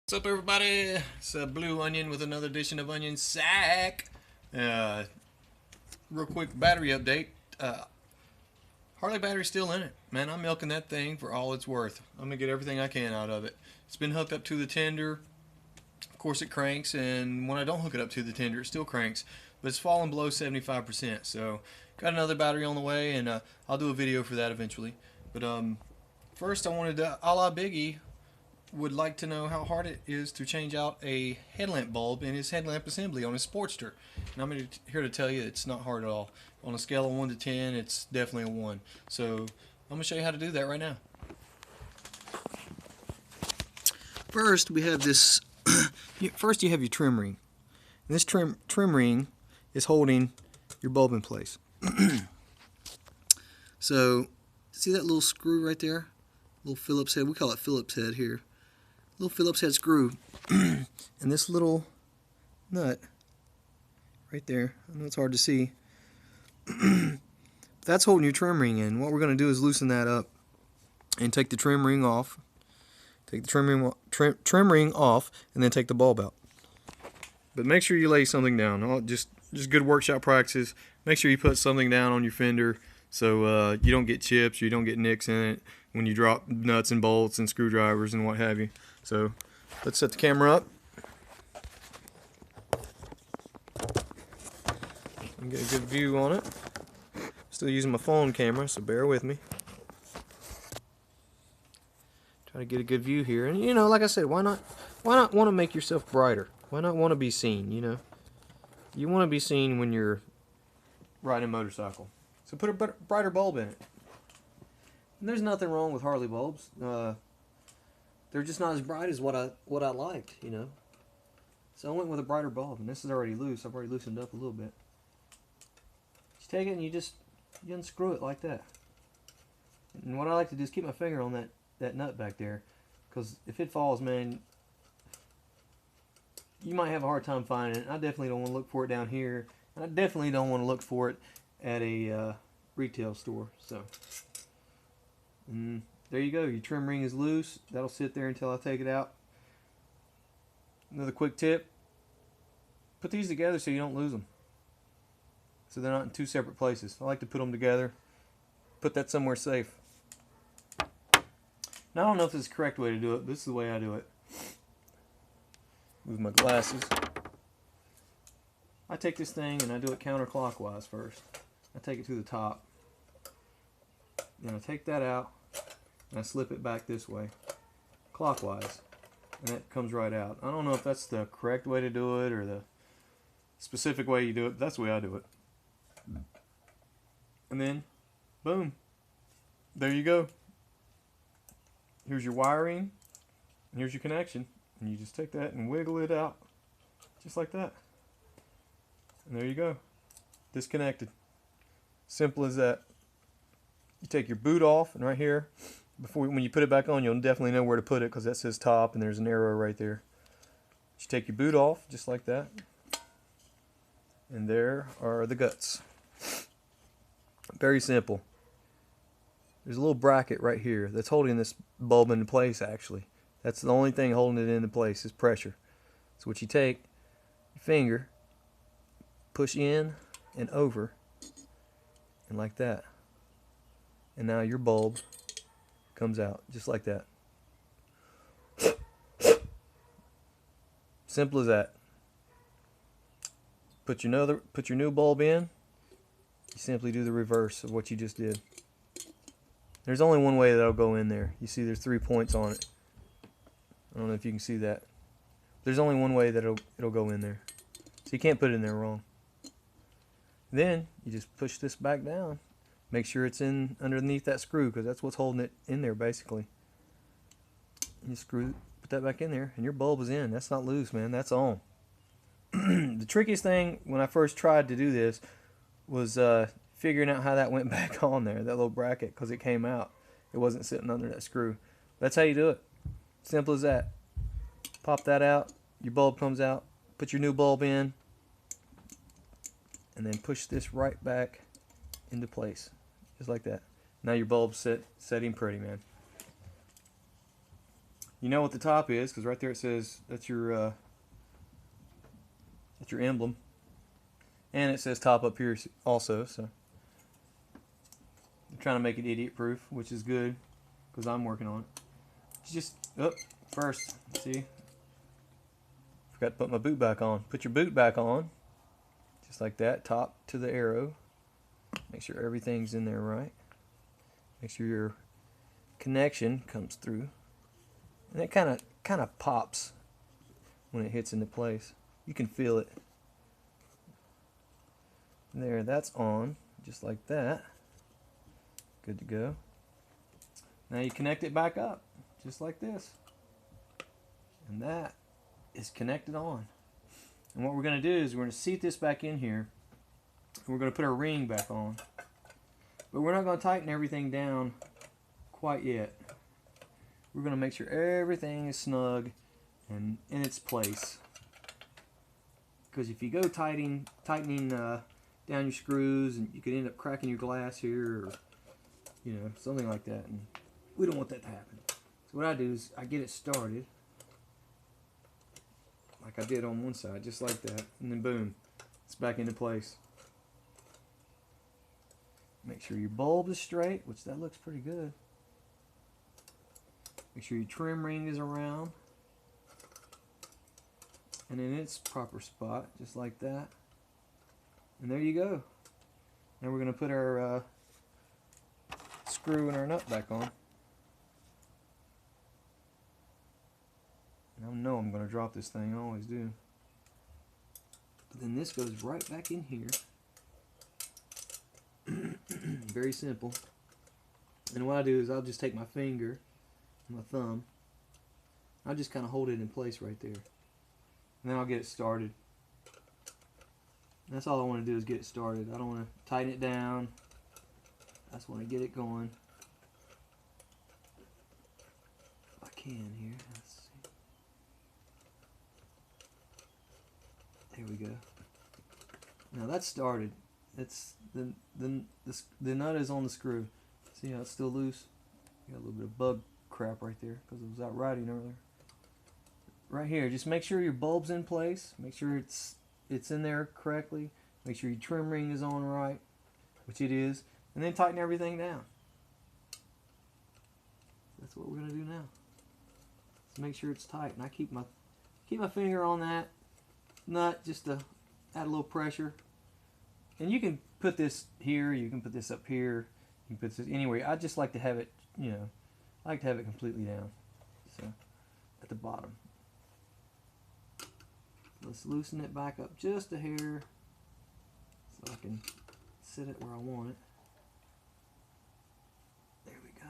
What's up, everybody? It's Blue Onion with another edition of Onion Sack. Uh, Real quick battery update. Harley battery's still in it. Man, I'm milking that thing for all it's worth. I'm going to get everything I can out of it. It's been hooked up to the tender. Of course, it cranks, and when I don't hook it up to the tender, it still cranks. But it's fallen below 75%. So, got another battery on the way, and I'll do a video for that eventually. But first, I wanted to, a la Biggie, would like to know how hard it is to change out a headlamp bulb in his headlamp assembly on his Sportster. And I'm here to tell you it's not hard at all. On a scale of 1 to 10, it's definitely a 1. So I'm going to show you how to do that right now. First, we have this. First, you have your trim ring. And this trim ring is holding your bulb in place. So, see that little screw right there? Little Phillips head. We call it Phillips head here. Little Phillips head screw. And this little nut right there, I know it's hard to see, that's holding your trim ring in. What we're going to do is loosen that up and take the trim ring off. Take the trim ring off, and then take the bulb out. But make sure you lay something down. Just good workshop practices. Make sure you put something down on your fender so you don't get chips or you don't get nicks in it when you drop nuts and bolts and screwdrivers and what have you. So let's set the camera up and get a good view on it. Still using my phone camera, so bear with me. Try to get a good view here. And you know, like I said, why not want to make yourself brighter? Why not want to be seen, you know? You want to be seen when you're riding a motorcycle. So put a brighter bulb in it. And there's nothing wrong with Harley bulbs. They're just not as bright as what I liked, you know. So I went with a brighter bulb, and this is already loose. I've already loosened up a little bit. Just take it and you unscrew it like that. And what I like to do is keep my finger on that nut back there, because if it falls, man, you might have a hard time finding it. I definitely don't want to look for it down here, and I definitely don't want to look for it at a retail store. So. There you go, your trim ring is loose. That'll sit there until I take it out. Another quick tip, put these together so you don't lose them. So they're not in two separate places. I like to put them together, put that somewhere safe. Now I don't know if this is the correct way to do it, but this is the way I do it. Move my glasses. I take this thing and I do it counterclockwise first. I take it to the top. Then I take that out and I slip it back this way, clockwise, and that comes right out. I don't know if that's the correct way to do it or the specific way you do it, but that's the way I do it. And then, boom, there you go. Here's your wiring, and here's your connection, and you just take that and wiggle it out, just like that. And there you go, disconnected. Simple as that. You take your boot off, and right here, when you put it back on, you'll definitely know where to put it because that says top, and there's an arrow right there. You take your boot off, just like that, and there are the guts. Very simple. There's a little bracket right here that's holding this bulb into place, actually. That's the only thing holding it into place is pressure. So what you take, your finger, push in and over, and like that. And now your bulb comes out just like that. Simple as that. Put your new bulb in. You simply do the reverse of what you just did. There's only one way that'll go in there. You see there's 3 points on it. I don't know if you can see that. There's only one way that it'll go in there. So you can't put it in there wrong. Then you just push this back down. Make sure it's in underneath that screw, because that's what's holding it in there basically. You put that back in there, and your bulb is in. That's not loose, man. That's on. The trickiest thing when I first tried to do this was figuring out how that went back on there, that little bracket, because it came out. It wasn't sitting under that screw. That's how you do it. Simple as that. Pop that out. Your bulb comes out. Put your new bulb in, and then push this right back into place, just like that. Now your bulb's setting pretty, man. You know what the top is because right there it says that's your emblem, and it says top up here also. So I'm trying to make it idiot proof, which is good because I'm working on it. Just first, see, forgot to put my boot back on. Put your boot back on, just like that, top to the arrow. Make sure everything's in there right. Make sure your connection comes through, and it kind of pops when it hits into place. You can feel it. There, that's on, just like that. Good to go. Now you connect it back up, just like this. And that is connected on. And what we're going to do is we're going to seat this back in here. And we're going to put our ring back on. But we're not going to tighten everything down quite yet. We're going to make sure everything is snug and in its place. Because if you go tightening down your screws, and you could end up cracking your glass here, or something like that. And we don't want that to happen. So what I do is I get it started like I did on one side, just like that, and then boom, it's back into place. Make sure your bulb is straight, which that looks pretty good. Make sure your trim ring is around and in its proper spot, just like that. And there you go. Now we're going to put our screw and our nut back on. I know I'm going to drop this thing, I always do. But then this goes right back in here. Very simple. And what I do is I'll just take my finger and my thumb. I'll just kind of hold it in place right there. And then I'll get it started. That's all I want to do is get it started. I don't want to tighten it down. I just want to get it going. If I can here. Let's see. There we go. Now that's started. It's the nut is on the screw. See how it's still loose? Got a little bit of bug crap right there because it was out riding earlier. Right here, just make sure your bulb's in place. Make sure it's in there correctly. Make sure your trim ring is on right, which it is, and then tighten everything down. That's what we're gonna do now. Just make sure it's tight, and I keep my finger on that nut just to add a little pressure. And you can put this here, you can put this up here, you can put this anywhere. I just like to have it, I like to have it completely down. So at the bottom. Let's loosen it back up just a hair so I can sit it where I want it. There we go.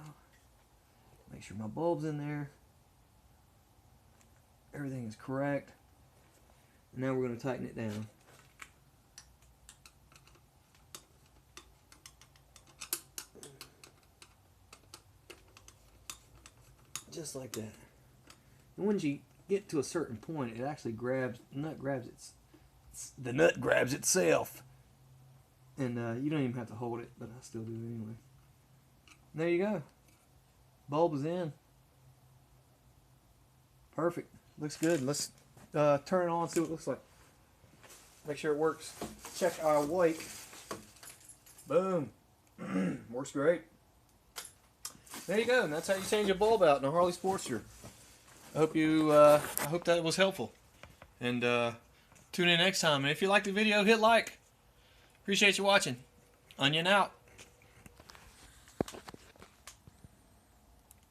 Make sure my bulb's in there. Everything is correct. And now we're going to tighten it down. Just like that. And once you get to a certain point, it actually grabs, the nut grabs itself. And you don't even have to hold it, but I still do it anyway. And there you go. Bulb is in. Perfect. Looks good. Let's turn it on and see what it looks like. Make sure it works. Check our wake. Boom. Works great. There you go. And that's how you change a bulb out in a Harley Sportster. I hope that was helpful. And tune in next time. And if you liked the video, hit like. Appreciate you watching. Onion out.